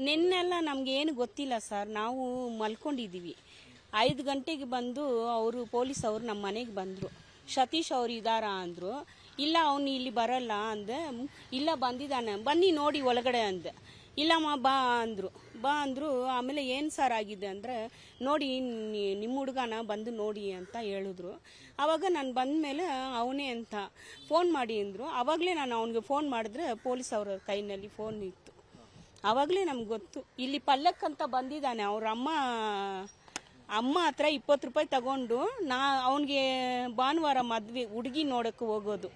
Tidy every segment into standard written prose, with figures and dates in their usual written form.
ನಿನ್ನೆಲ್ಲ ನಮಗೇನು ಗೊತ್ತಿಲ್ಲ ಸರ್. ನಾವು ಮಲ್ಕೊಂಡಿದ್ದೀವಿ. 5 ಗಂಟೆಗೆ ಬಂದು ಅವರು ಪೊಲೀಸ್ ಅವರು ನಮ್ಮ ಮನೆಗೆ ಬಂದರು. ಸತೀಶ್ ಅವರು ಇದ್ದಾರಾ ಅಂದರು. ಇಲ್ಲ ಅವನು ಇಲ್ಲಿ ಬರಲ್ಲ ಅಂದೆ. ಇಲ್ಲ ಬಂದಿದ್ದಾನೆ, ಬನ್ನಿ ನೋಡಿ ಒಳಗಡೆ ಅಂದೆ. ಇಲ್ಲಮ್ಮ ಬಾ ಅಂದರು. ಆಮೇಲೆ ಏನು ಸರ್ ಆಗಿದೆ ಅಂದರೆ, ನೋಡಿ ನಿಮ್ಮ ಹುಡುಗನ ಬಂದು ನೋಡಿ ಅಂತ ಹೇಳಿದ್ರು. ಆವಾಗ ನಾನು ಬಂದ ಮೇಲೆ ಅವನೇ ಅಂತ ಫೋನ್ ಮಾಡಿ ಅಂದರು. ಆವಾಗಲೇ ನಾನು ಅವನಿಗೆ ಫೋನ್ ಮಾಡಿದ್ರೆ ಪೊಲೀಸ್ ಅವರ ಕೈನಲ್ಲಿ ಫೋನ್ ಇತ್ತು. ಆವಾಗಲೇ ನಮ್ಗೆ ಗೊತ್ತು ಇಲ್ಲಿ ಪಲ್ಲಕ್ಕಂತ ಬಂದಿದ್ದಾನೆ. ಅವ್ರ ಅಮ್ಮ ಹತ್ರ 20 ರೂಪಾಯಿ ತಗೊಂಡು ಅವನಿಗೆ ಭಾನುವಾರ ಮದುವೆ ಹುಡುಗಿ ನೋಡೋಕ್ಕೆ ಹೋಗೋದು.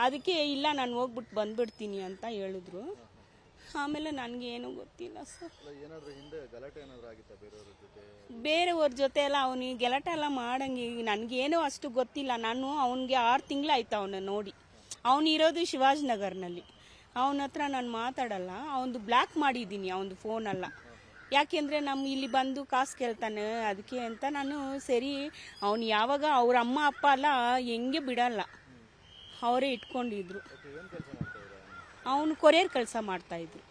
ಅದಕ್ಕೆ ಇಲ್ಲ ನಾನು ಹೋಗ್ಬಿಟ್ಟು ಬಂದ್ಬಿಡ್ತೀನಿ ಅಂತ ಹೇಳಿದ್ರು. ಆಮೇಲೆ ನನಗೇನು ಗೊತ್ತಿಲ್ಲ ಸರ್. ಬೇರೆಯವ್ರ ಜೊತೆ ಎಲ್ಲ ಅವನಿಗೆ ಗಲಾಟೆ ಎಲ್ಲ ಮಾಡಂಗೆ ನನಗೇನೋ ಅಷ್ಟು ಗೊತ್ತಿಲ್ಲ. ನಾನು ಅವನಿಗೆ 6 ತಿಂಗಳಾಯ್ತು ಅವನ್ನ ನೋಡಿ. ಅವನಿರೋದು ಶಿವಾಜಿನಗರ್ನಲ್ಲಿ. ಅವನ ಹತ್ರ ನಾನು ಮಾತಾಡಲ್ಲ. ಅವನದು ಬ್ಲಾಕ್ ಮಾಡಿದ್ದೀನಿ ಅವನದು ಫೋನೆಲ್ಲ. ಯಾಕೆಂದರೆ ನಮ್ಮ ಇಲ್ಲಿ ಬಂದು ಕಾಸು ಕೇಳ್ತಾನೆ, ಅದಕ್ಕೆ ಅಂತ ನಾನು ಸರಿ ಅವನು ಯಾವಾಗ ಅವ್ರ ಅಮ್ಮ ಅಪ್ಪ ಎಲ್ಲ ಹೆಂಗೆ ಬಿಡಲ್ಲ, ಅವರೇ ಇಟ್ಕೊಂಡಿದ್ರು. ಅವನು ಕೊರಿಯರ್ ಕೆಲಸ ಮಾಡ್ತಾಯಿದ್ರು.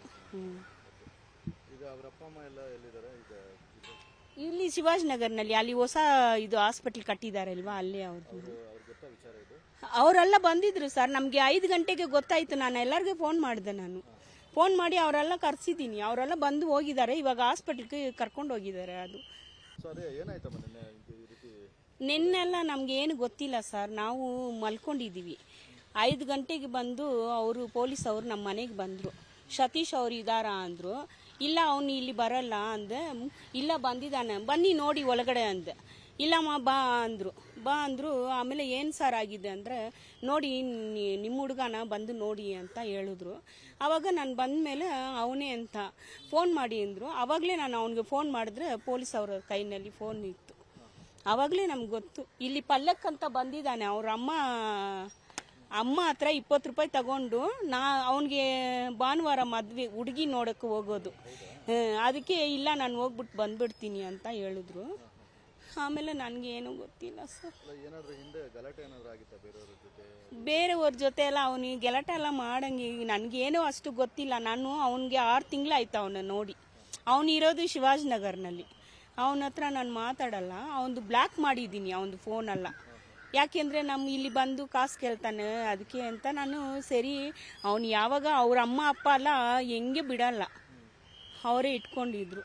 ಇಲ್ಲಿ ಶಿವಾಜಿನಗರ್ನಲ್ಲಿ ಅಲ್ಲಿ ಹೊಸ ಇದು ಹಾಸ್ಪಿಟ್ಲ್ ಕಟ್ಟಿದಾರಲ್ವಾ, ಅಲ್ಲೇ ಅವ್ರದ್ದು. ಅವರೆಲ್ಲ ಬಂದಿದ್ರು ಸರ್. ನಮಗೆ 5 ಗಂಟೆಗೆ ಗೊತ್ತಾಯಿತು. ನಾನು ಎಲ್ಲರಿಗೂ ಫೋನ್ ಮಾಡಿದೆ. ನಾನು ಫೋನ್ ಮಾಡಿ ಅವರೆಲ್ಲ ಕರೆಸಿದ್ದೀನಿ. ಅವರೆಲ್ಲ ಬಂದು ಹೋಗಿದ್ದಾರೆ. ಇವಾಗ ಹಾಸ್ಪಿಟ್ಲ್ಗೆ ಕರ್ಕೊಂಡು ಹೋಗಿದ್ದಾರೆ. ಅದು ನಿನ್ನೆಲ್ಲ ನಮಗೇನು ಗೊತ್ತಿಲ್ಲ ಸರ್. ನಾವು ಮಲ್ಕೊಂಡಿದ್ದೀವಿ. 5 ಗಂಟೆಗೆ ಬಂದು ಅವರು ಪೊಲೀಸ್ ಅವರು ನಮ್ಮ ಮನೆಗೆ ಬಂದರು. ಸತೀಶ್ ಅವರು ಇದ್ದಾರಾ ಅಂದರು. ಇಲ್ಲ ಅವನು ಇಲ್ಲಿ ಬರಲ್ಲ ಅಂದೆ. ಇಲ್ಲ ಬಂದಿದ್ದಾನೆ, ಬನ್ನಿ ನೋಡಿ ಒಳಗಡೆ ಅಂದೆ. ಇಲ್ಲಮ್ಮ ಬಾ ಅಂದರು. ಆಮೇಲೆ ಏನು ಸರ್ ಆಗಿದೆ ಅಂದರೆ, ನೋಡಿ ನಿಮ್ಮ ಹುಡುಗನ ಬಂದು ನೋಡಿ ಅಂತ ಹೇಳಿದ್ರು. ಆವಾಗ ನಾನು ಬಂದ ಮೇಲೆ ಅವನೇ ಅಂತ ಫೋನ್ ಮಾಡಿ ಅಂದರು. ಆವಾಗಲೇ ನಾನು ಅವನಿಗೆ ಫೋನ್ ಮಾಡಿದ್ರೆ ಪೊಲೀಸ್ ಅವರ ಕೈನಲ್ಲಿ ಫೋನ್ ಇತ್ತು. ಆವಾಗಲೇ ನಮ್ಗೆ ಗೊತ್ತು ಇಲ್ಲಿ ಪಲ್ಲಕ್ಕಂತ ಬಂದಿದ್ದಾನೆ. ಅವ್ರ ಅಮ್ಮ ಹತ್ರ 20 ರೂಪಾಯಿ ತಗೊಂಡು ಅವನಿಗೆ ಭಾನುವಾರ ಮದುವೆ ಹುಡುಗಿ ನೋಡೋಕ್ಕೆ ಹೋಗೋದು. ಅದಕ್ಕೆ ಇಲ್ಲ ನಾನು ಹೋಗ್ಬಿಟ್ಟು ಬಂದ್ಬಿಡ್ತೀನಿ ಅಂತ ಹೇಳಿದ್ರು. ಆಮೇಲೆ ನನಗೇನು ಗೊತ್ತಿಲ್ಲ ಸರ್. ಬೇರೆಯವ್ರ ಜೊತೆ ಎಲ್ಲ ಅವನಿಗೆ ಗಲಾಟೆ ಎಲ್ಲ ಮಾಡಂಗೆ ನನಗೇನೋ ಅಷ್ಟು ಗೊತ್ತಿಲ್ಲ. ನಾನು ಅವನಿಗೆ 6 ತಿಂಗಳಾಯ್ತು ಅವನ್ನ ನೋಡಿ. ಅವನಿರೋದು ಶಿವಾಜಿನಗರ್ನಲ್ಲಿ. ಅವನ ಹತ್ರ ನಾನು ಮಾತಾಡಲ್ಲ. ಅವನದು ಬ್ಲಾಕ್ ಮಾಡಿದ್ದೀನಿ ಅವನದು ಫೋನೆಲ್ಲ. ಯಾಕೆಂದರೆ ನಮ್ಮ ಇಲ್ಲಿ ಬಂದು ಕಾಸು ಕೇಳ್ತಾನೆ, ಅದಕ್ಕೆ ಅಂತ ನಾನು ಸರಿ ಅವನು ಯಾವಾಗ ಅವ್ರ ಅಮ್ಮ ಅಪ್ಪ ಎಲ್ಲ ಹೆಂಗೆ ಬಿಡಲ್ಲ, ಅವರೇ ಇಟ್ಕೊಂಡಿದ್ರು.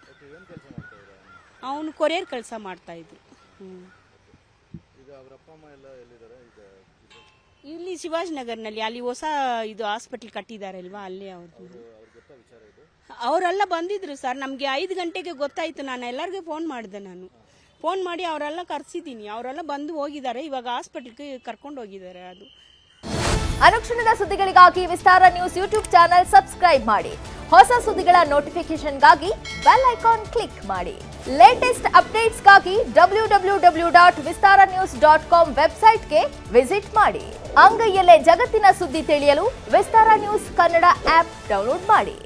ಅವನು ಕೊರಿಯರ್ ಕೆಲಸ ಮಾಡ್ತಾಯಿದ್ರು. ಇಲ್ಲಿ ಶಿವಾಜಿನಗರ್ನಲ್ಲಿ ಅಲ್ಲಿ ಹೊಸ ಇದು ಹಾಸ್ಪಿಟ್ಲ್ ಕಟ್ಟಿದಾರಲ್ವಾ, ಅಲ್ಲೇ ಅವ್ರದ್ದು. ಅವರೆಲ್ಲ ಬಂದಿದ್ರು ಸರ್. ನಮಗೆ 5 ಗಂಟೆಗೆ ಗೊತ್ತಾಯಿತು. ನಾನು ಎಲ್ಲರಿಗೂ ಫೋನ್ ಮಾಡಿದೆ. ನಾನು ಫೋನ್ ಮಾಡಿ ಅವರೆಲ್ಲ ಕರೆಸಿದ್ದೀನಿ. ಅವರೆಲ್ಲ ಬಂದು ಹೋಗಿದ್ದಾರೆ. ಇವಾಗ ಹಾಸ್ಪಿಟ್ಲ್ಗೆ ಕರ್ಕೊಂಡು ಹೋಗಿದ್ದಾರೆ. ಅದು ಅನುಕ್ಷಣದ ಸುದ್ದಿಗಳಿಗಾಗಿ ವಿಸ್ತಾರ ನ್ಯೂಸ್ ಯೂಟ್ಯೂಬ್ ಚಾನೆಲ್ ಸಬ್ಸ್ಕ್ರೈಬ್ ಮಾಡಿ. ಹೊಸ ಸುದ್ದಿಗಳ ನೋಟಿಫಿಕೇಶನ್ಗಾಗಿ ಬೆಲ್ ಐಕಾನ್ ಕ್ಲಿಕ್ ಮಾಡಿ. ಲೇಟೆಸ್ಟ್ ಅಪ್ಡೇಟ್ಸ್ಗಾಗಿ www.vistaranews.com ವೆಬ್ಸೈಟ್ಗೆ ವಿಸಿಟ್ ಮಾಡಿ. ಅಂಗೈಯಲ್ಲೇ ಜಗತ್ತಿನ ಸುದ್ದಿ ತಿಳಿಯಲು ವಿಸ್ತಾರ ನ್ಯೂಸ್ ಕನ್ನಡ ಆಪ್ ಡೌನ್ಲೋಡ್ ಮಾಡಿ.